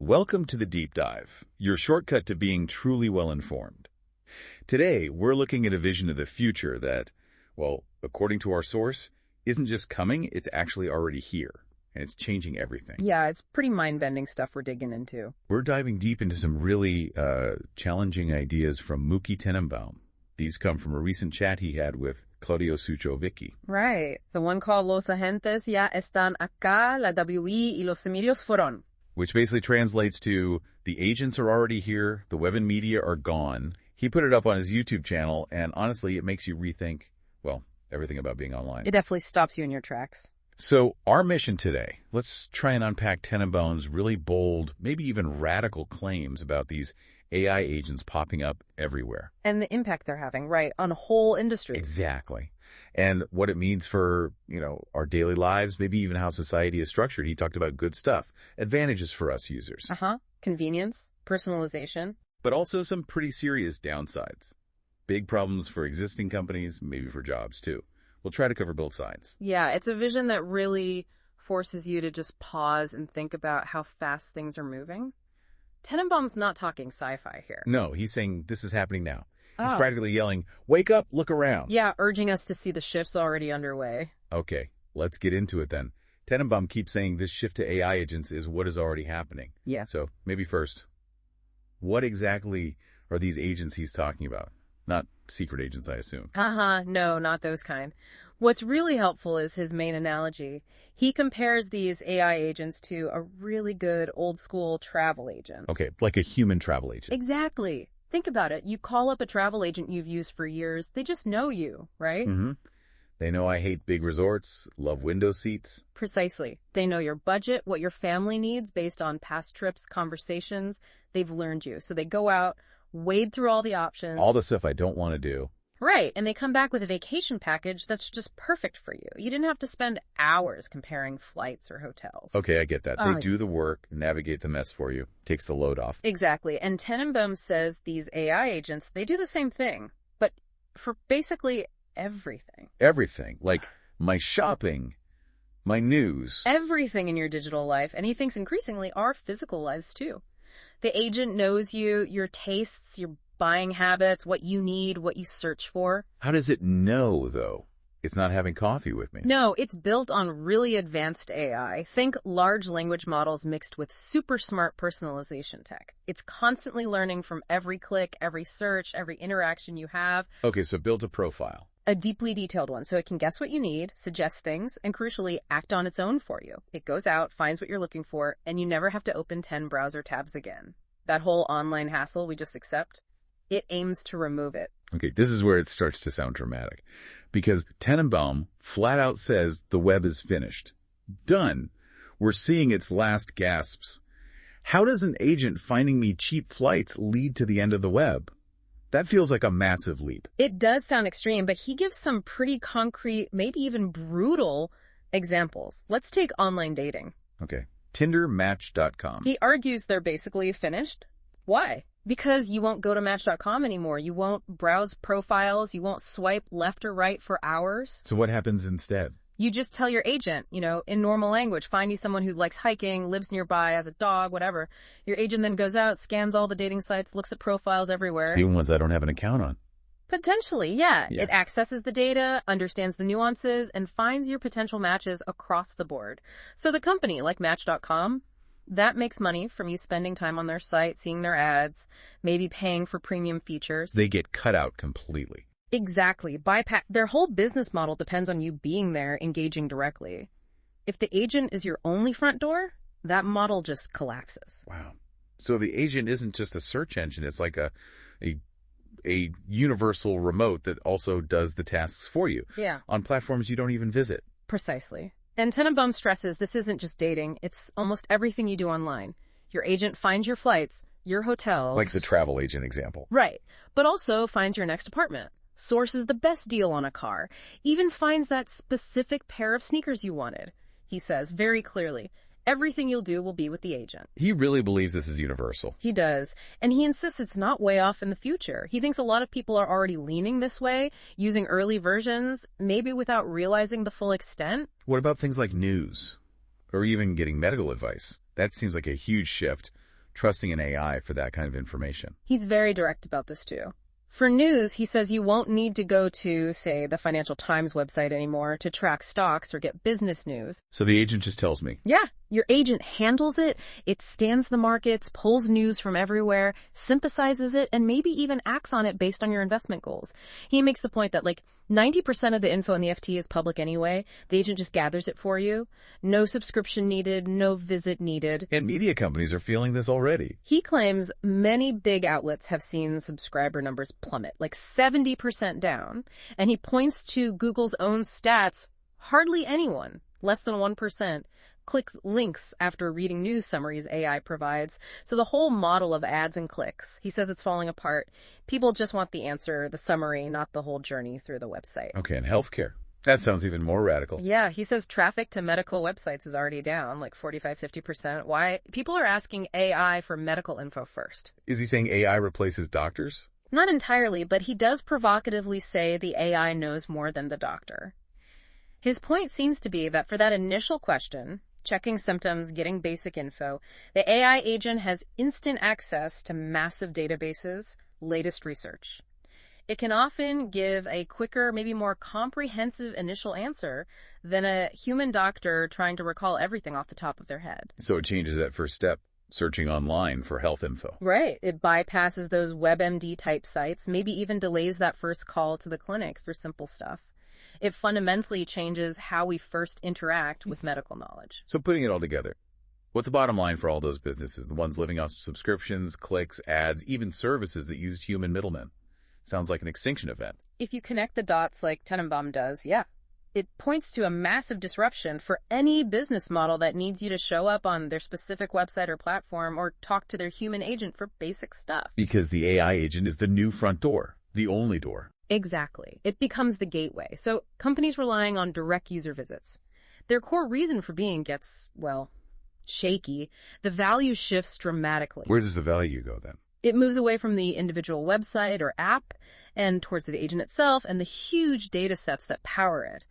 Welcome to the Deep Dive, your shortcut to being truly well-informed. Today, we're looking at a vision of the future that, well, according to our source, isn't just coming, it's actually already here, and it's changing everything. Yeah, it's pretty mind-bending stuff we're digging into. We're diving deep into some really challenging ideas from Muki Tenenbaum. These come from a recent chat he had with Claudio Suchovicki. Right. The one called Los Agentes ya están acá, la WI y los sumerios fueron. Which basically translates to, the agents are already here, the web and media are gone. He put it up on his YouTube channel, and honestly, it makes you rethink, well, everything about being online. It definitely stops you in your tracks. So our mission today, let's try and unpack Tenenbaum's really bold, maybe even radical claims about these AI agents popping up everywhere. And the impact they're having, right, on whole industries. Exactly. And what it means for, our daily lives, maybe even how society is structured. He talked about good stuff, advantages for us users. Convenience, personalization. But also some pretty serious downsides. Big problems for existing companies, maybe for jobs too. We'll try to cover both sides. Yeah, it's a vision that really forces you to just pause and think about how fast things are moving. Tenenbaum's not talking sci-fi here. No, he's saying this is happening now. He's practically yelling, wake up, look around. Yeah, urging us to see the shifts already underway. Okay, let's get into it then. Tenenbaum keeps saying this shift to AI agents is what is already happening. Yeah. So maybe first, what exactly are these agents he's talking about? Not secret agents, I assume. No, not those kind. What's really helpful is his main analogy. He compares these AI agents to a really good old-school travel agent. Okay, like a human travel agent. Exactly. Think about it. You call up a travel agent you've used for years. They just know you, right? Mm-hmm. They know I hate big resorts, love window seats. Precisely. They know your budget, what your family needs based on past trips, conversations. They've learned you. So they go out, wade through all the options. All the stuff I don't want to do. Right, and they come back with a vacation package that's just perfect for you. You didn't have to spend hours comparing flights or hotels. Okay, I get that. They do the work, navigate the mess for you, takes the load off. Exactly, and Tenenbaum says these AI agents, they do the same thing, but for basically everything. Everything, like my shopping, my news. Everything in your digital life, and he thinks increasingly our physical lives too. The agent knows you, your tastes, your buying habits, what you need, what you search for. How does it know, though? It's not having coffee with me. No, it's built on really advanced AI. Think large language models mixed with super smart personalization tech. It's constantly learning from every click, every search, every interaction you have. Okay, so build a profile. A deeply detailed one, so it can guess what you need, suggest things, and crucially, act on its own for you. It goes out, finds what you're looking for, and you never have to open 10 browser tabs again. That whole online hassle we just accept, it aims to remove it. Okay, this is where it starts to sound dramatic. Because Tenenbaum flat out says the web is finished. Done. We're seeing its last gasps. How does an agent finding me cheap flights lead to the end of the web? That feels like a massive leap. It does sound extreme, but he gives some pretty concrete, maybe even brutal examples. Let's take online dating. Okay. Tindermatch.com. He argues they're basically finished. Why? Because you won't go to Match.com anymore. You won't browse profiles. You won't swipe left or right for hours. So what happens instead? You just tell your agent, in normal language, find you someone who likes hiking, lives nearby, has a dog, whatever. Your agent then goes out, scans all the dating sites, looks at profiles everywhere. Even ones I don't have an account on. Potentially, yeah. It accesses the data, understands the nuances, and finds your potential matches across the board. So the company, like Match.com, that makes money from you spending time on their site, seeing their ads, maybe paying for premium features. They get cut out completely. Exactly. Their whole business model depends on you being there, engaging directly. If the agent is your only front door, that model just collapses. Wow. So the agent isn't just a search engine. It's like a universal remote that also does the tasks for you. Yeah. On platforms you don't even visit. Precisely. And Tenenbaum stresses this isn't just dating. It's almost everything you do online. Your agent finds your flights, your hotels. Like the travel agent example. Right. But also finds your next apartment. Sources the best deal on a car. Even finds that specific pair of sneakers you wanted. He says very clearly, everything you'll do will be with the agent. He really believes this is universal. He does. And he insists it's not way off in the future. He thinks a lot of people are already leaning this way, using early versions, maybe without realizing the full extent. What about things like news? Or even getting medical advice? That seems like a huge shift. trusting an AI for that kind of information. He's very direct about this too. For news, he says you won't need to go to, say, the Financial Times website anymore to track stocks or get business news. So the agent just tells me. Yeah, your agent handles it, it scans the markets, pulls news from everywhere, synthesizes it, and maybe even acts on it based on your investment goals. He makes the point that 90% of the info in the FT is public anyway. The agent just gathers it for you. No subscription needed, no visit needed. And media companies are feeling this already. He claims many big outlets have seen subscriber numbers plummet, 70% down. And he points to Google's own stats. Hardly anyone, less than 1%, clicks links after reading news summaries AI provides. So the whole model of ads and clicks, he says it's falling apart. People just want the answer, the summary, not the whole journey through the website. Okay, and healthcare. That sounds even more radical. Yeah, he says traffic to medical websites is already down, 45-50%. Why? People are asking AI for medical info first. Is he saying AI replaces doctors? Not entirely, but he does provocatively say the AI knows more than the doctor. His point seems to be that for that initial question, checking symptoms, getting basic info, the AI agent has instant access to massive databases, latest research. It can often give a quicker, maybe more comprehensive initial answer than a human doctor trying to recall everything off the top of their head. So it changes that first step, searching online for health info. Right. It bypasses those WebMD-type sites, maybe even delays that first call to the clinics for simple stuff. It fundamentally changes how we first interact with medical knowledge. So putting it all together, what's the bottom line for all those businesses, the ones living off subscriptions, clicks, ads, even services that used human middlemen? Sounds like an extinction event. If you connect the dots like Tenenbaum does, yeah. It points to a massive disruption for any business model that needs you to show up on their specific website or platform or talk to their human agent for basic stuff. Because the AI agent is the new front door, the only door. Exactly. It becomes the gateway. So companies relying on direct user visits. Their core reason for being gets, shaky. The value shifts dramatically. Where does the value go then? It moves away from the individual website or app and towards the agent itself and the huge data sets that power it.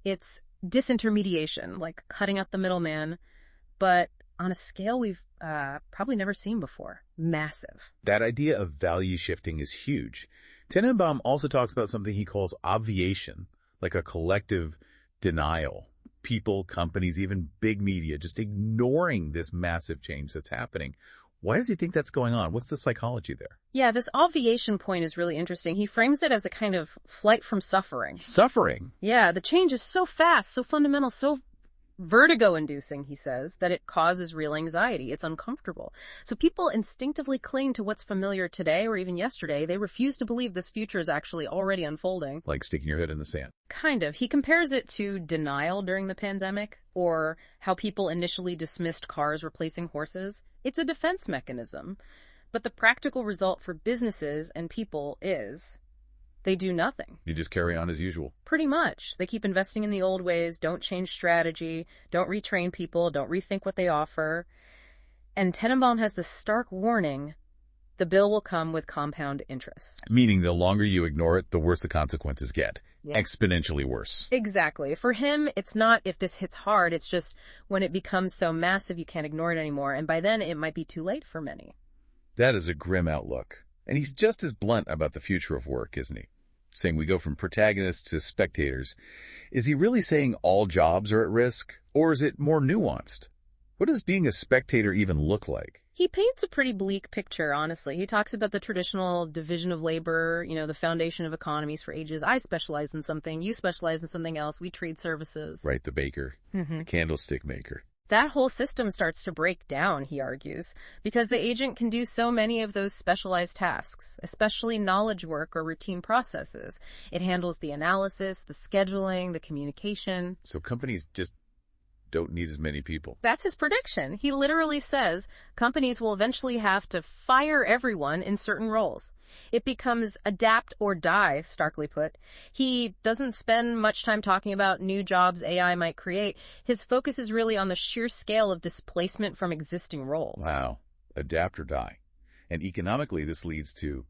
It's disintermediation, like cutting out the middleman, but on a scale we've probably never seen before. Massive. That idea of value shifting is huge. Tenenbaum also talks about something he calls obviation, like a collective denial. People, companies, even big media just ignoring this massive change that's happening. Why does he think that's going on? What's the psychology there? Yeah, this obviation point is really interesting. He frames it as a kind of flight from suffering. Suffering? Yeah, the change is so fast, so fundamental, so vertigo-inducing, he says, that it causes real anxiety. It's uncomfortable. So people instinctively cling to what's familiar today or even yesterday. They refuse to believe this future is actually already unfolding. Like sticking your head in the sand. Kind of. He compares it to denial during the pandemic, or how people initially dismissed cars replacing horses. It's a defense mechanism. But the practical result for businesses and people is they do nothing. You just carry on as usual. Pretty much. They keep investing in the old ways, don't change strategy, don't retrain people, don't rethink what they offer. And Tenenbaum has the stark warning, the bill will come with compound interest. Meaning the longer you ignore it, the worse the consequences get. Yeah. Exponentially worse. Exactly. For him, it's not if this hits hard, it's just when it becomes so massive you can't ignore it anymore. And by then, it might be too late for many. That is a grim outlook. And he's just as blunt about the future of work, isn't he? Saying we go from protagonists to spectators. Is he really saying all jobs are at risk? Or is it more nuanced? What does being a spectator even look like? He paints a pretty bleak picture, honestly. He talks about the traditional division of labor, the foundation of economies for ages. I specialize in something, you specialize in something else, we trade services. Right, the baker, the candlestick maker. That whole system starts to break down, he argues, because the agent can do so many of those specialized tasks, especially knowledge work or routine processes. It handles the analysis, the scheduling, the communication. So companies just don't need as many people. That's his prediction. He literally says companies will eventually have to fire everyone in certain roles. It becomes adapt or die, starkly put. He doesn't spend much time talking about new jobs AI might create. His focus is really on the sheer scale of displacement from existing roles. Wow. Adapt or die. And economically, this leads to,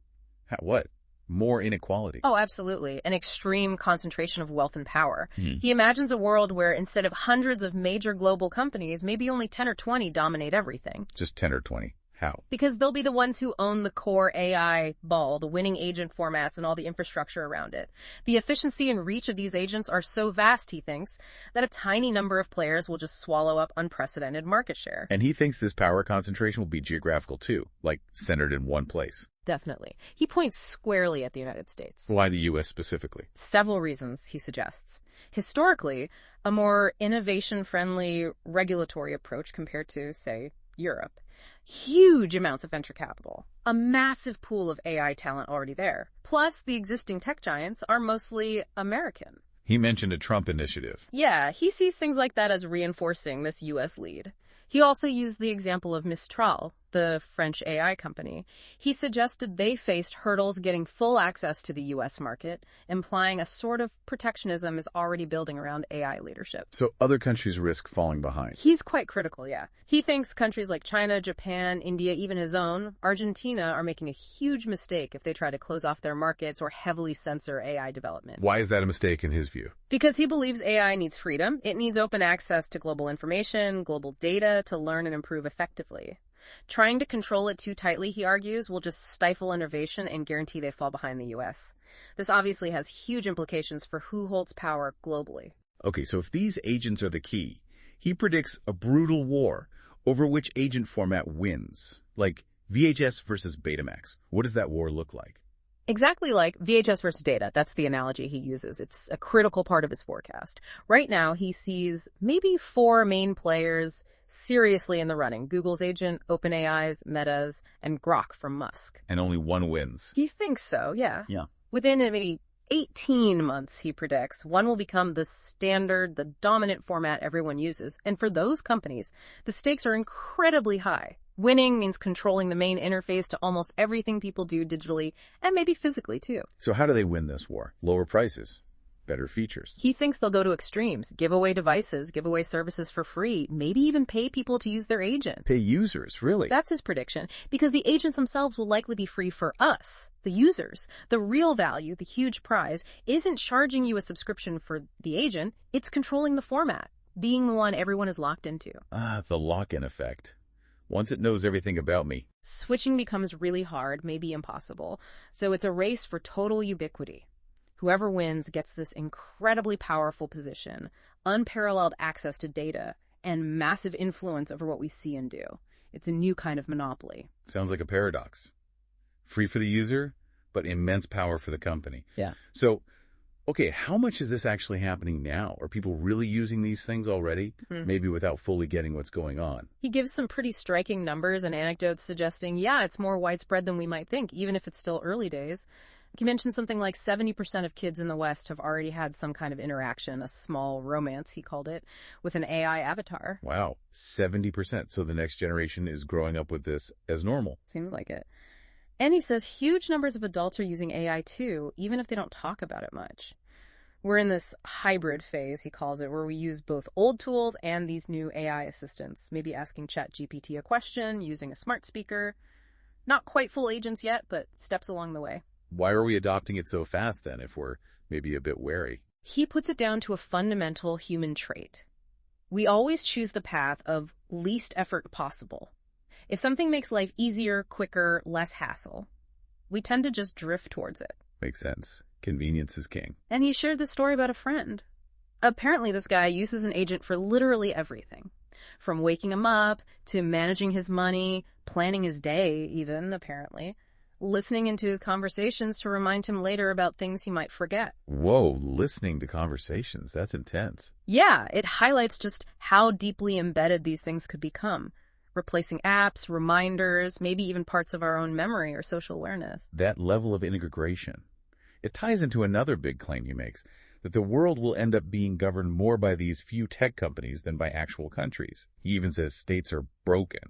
what? More inequality. Oh, absolutely. An extreme concentration of wealth and power. He imagines a world where instead of hundreds of major global companies, maybe only 10 or 20 dominate everything. Just 10 or 20. How? Because they'll be the ones who own the core AI ball, the winning agent formats, and all the infrastructure around it. The efficiency and reach of these agents are so vast, he thinks, that a tiny number of players will just swallow up unprecedented market share. And he thinks this power concentration will be geographical too, like centered in one place. Definitely. He points squarely at the United States. Why the U.S. specifically? Several reasons, he suggests. Historically, a more innovation-friendly regulatory approach compared to, say, Europe. Huge amounts of venture capital, a massive pool of AI talent already there. Plus, the existing tech giants are mostly American. He mentioned a Trump initiative. Yeah, he sees things like that as reinforcing this U.S. lead. He also used the example of Mistral, the French AI company. He suggested they faced hurdles getting full access to the U.S. market, implying a sort of protectionism is already building around AI leadership. So other countries risk falling behind. He's quite critical, yeah. He thinks countries like China, Japan, India, even his own, Argentina, are making a huge mistake if they try to close off their markets or heavily censor AI development. Why is that a mistake in his view? Because he believes AI needs freedom. It needs open access to global information, global data to learn and improve effectively. Trying to control it too tightly, he argues, will just stifle innovation and guarantee they fall behind the U.S. This obviously has huge implications for who holds power globally. Okay, so if these agents are the key, he predicts a brutal war over which agent format wins, like VHS versus Betamax. What does that war look like? Exactly like VHS versus data. That's the analogy he uses. It's a critical part of his forecast. Right now, he sees maybe 4 main players seriously in the running: Google's agent, OpenAI's, Meta's, and Grok from Musk. And only one wins. He thinks so, yeah. Yeah. Within maybe 18 months, he predicts, one will become the standard, the dominant format everyone uses. And for those companies, the stakes are incredibly high. Winning means controlling the main interface to almost everything people do digitally and maybe physically too. So how do they win this war? Lower prices, better features. He thinks they'll go to extremes, give away devices, give away services for free, maybe even pay people to use their agent. Pay users, really? That's his prediction, because the agents themselves will likely be free for us, the users. The real value, the huge prize, isn't charging you a subscription for the agent, it's controlling the format, being the one everyone is locked into. The lock-in effect. Once it knows everything about me. Switching becomes really hard, maybe impossible. So it's a race for total ubiquity. Whoever wins gets this incredibly powerful position, unparalleled access to data, and massive influence over what we see and do. It's a new kind of monopoly. Sounds like a paradox. Free for the user, but immense power for the company. Yeah. So, okay, how much is this actually happening now? Are people really using these things already? Maybe without fully getting what's going on. He gives some pretty striking numbers and anecdotes suggesting, yeah, it's more widespread than we might think, even if it's still early days. He mentioned something like 70% of kids in the West have already had some kind of interaction, a small romance, he called it, with an AI avatar. Wow, 70%. So the next generation is growing up with this as normal. Seems like it. And he says huge numbers of adults are using AI too, even if they don't talk about it much. We're in this hybrid phase, he calls it, where we use both old tools and these new AI assistants, maybe asking ChatGPT a question, using a smart speaker. Not quite full agents yet, but steps along the way. Why are we adopting it so fast then, if we're maybe a bit wary? He puts it down to a fundamental human trait. We always choose the path of least effort possible. If something makes life easier, quicker, less hassle, we tend to just drift towards it. Makes sense. Convenience is king. And he shared this story about a friend. Apparently this guy uses an agent for literally everything. From waking him up, to managing his money, planning his day even, apparently. Listening into his conversations to remind him later about things he might forget. Whoa, listening to conversations. That's intense. Yeah, it highlights just how deeply embedded these things could become. Replacing apps, reminders, maybe even parts of our own memory or social awareness. That level of integration. It ties into another big claim he makes, that the world will end up being governed more by these few tech companies than by actual countries. He even says states are broken.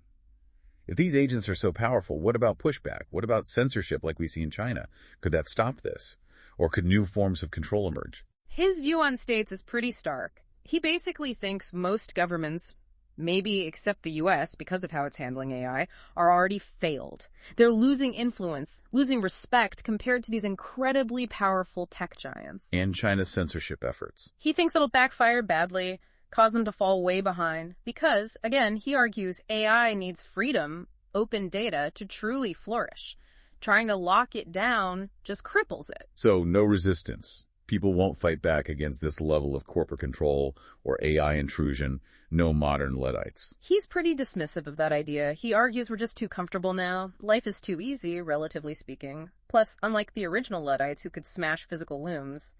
If these agents are so powerful, what about pushback? What about censorship like we see in China? Could that stop this? Or could new forms of control emerge? His view on states is pretty stark. He basically thinks most governments, maybe except the U.S. because of how it's handling AI, are already failed. They're losing influence, losing respect compared to these incredibly powerful tech giants. And China's censorship efforts. He thinks it'll backfire badly, cause them to fall way behind, because, again, he argues AI needs freedom open data to truly flourish. Trying to lock it down just cripples it. So no resistance. People won't fight back against this level of corporate control or AI intrusion. No modern Luddites. He's pretty dismissive of that idea. He argues we're just too comfortable now. Life is too easy, relatively speaking. Plus, unlike the original Luddites who could smash physical looms,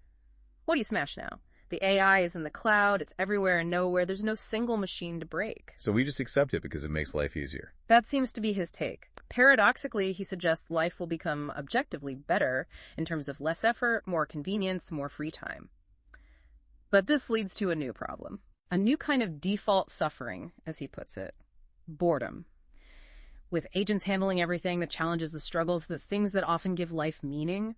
what do you smash now? The AI is in the cloud, it's everywhere and nowhere, there's no single machine to break. So we just accept it because it makes life easier. That seems to be his take. Paradoxically, he suggests life will become objectively better in terms of less effort, more convenience, more free time. But this leads to a new problem. A new kind of default suffering, as he puts it. Boredom. With agents handling everything, the challenges, the struggles, the things that often give life meaning,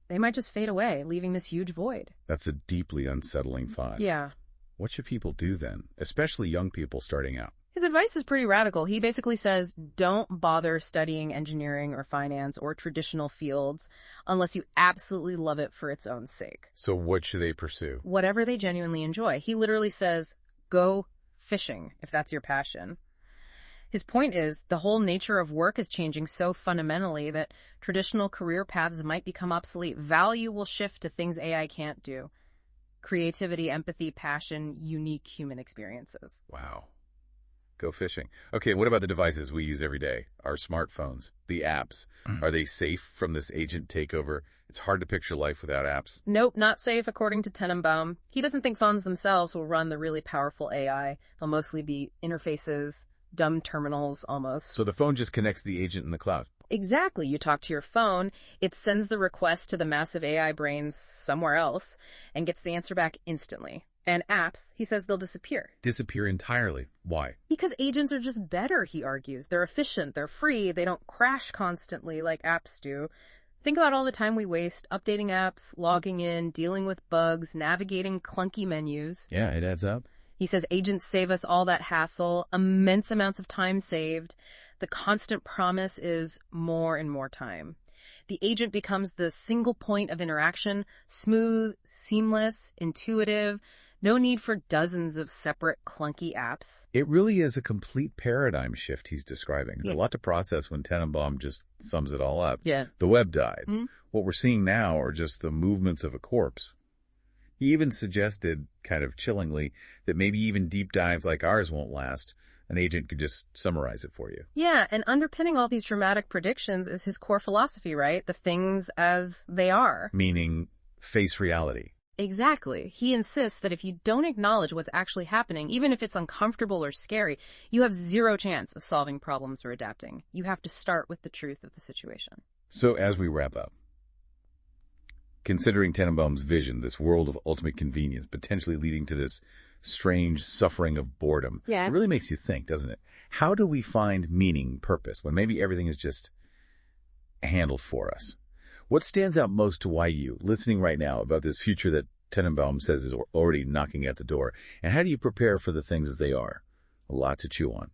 they might just fade away, leaving this huge void. That's a deeply unsettling thought. Yeah. What should people do then, especially young people starting out? His advice is pretty radical. He basically says, don't bother studying engineering or finance or traditional fields unless you absolutely love it for its own sake. So what should they pursue? Whatever they genuinely enjoy. He literally says, go fishing if that's your passion. His point is, the whole nature of work is changing so fundamentally that traditional career paths might become obsolete. Value will shift to things AI can't do. Creativity, empathy, passion, unique human experiences. Wow. Go fishing. Okay, what about the devices we use every day? Our smartphones, the apps. Are they safe from this agent takeover? It's hard to picture life without apps. Nope, not safe according to Tenenbaum. He doesn't think phones themselves will run the really powerful AI. They'll mostly be interfaces, dumb terminals almost. So the phone just connects the agent in the cloud. Exactly. You talk to your phone, it sends the request to the massive AI brains somewhere else and gets the answer back instantly. And apps, he says they'll disappear. Disappear entirely. Why? Because agents are just better, he argues. They're efficient, they're free, they don't crash constantly like apps do. Think about all the time we waste updating apps, logging in, dealing with bugs, navigating clunky menus. Yeah, it adds up. He says agents save us all that hassle, immense amounts of time saved. The constant promise is more and more time. The agent becomes the single point of interaction, smooth, seamless, intuitive, no need for dozens of separate clunky apps. It really is a complete paradigm shift he's describing. It's a lot to process when Tenenbaum just sums it all up. Yeah. The web died. What we're seeing now are just the movements of a corpse. He even suggested, kind of chillingly, that maybe even deep dives like ours won't last. An agent could just summarize it for you. Yeah, and underpinning all these dramatic predictions is his core philosophy, right? The things as they are. Meaning, face reality. Exactly. He insists that if you don't acknowledge what's actually happening, even if it's uncomfortable or scary, you have zero chance of solving problems or adapting. You have to start with the truth of the situation. So as we wrap up, considering Tenenbaum's vision, this world of ultimate convenience, potentially leading to this strange suffering of boredom, Yeah. It really makes you think, doesn't it? How do we find meaning, purpose, when maybe everything is just handled for us? What stands out most to why you, listening right now about this future that Tenenbaum says is already knocking at the door, and how do you prepare for the things as they are? A lot to chew on.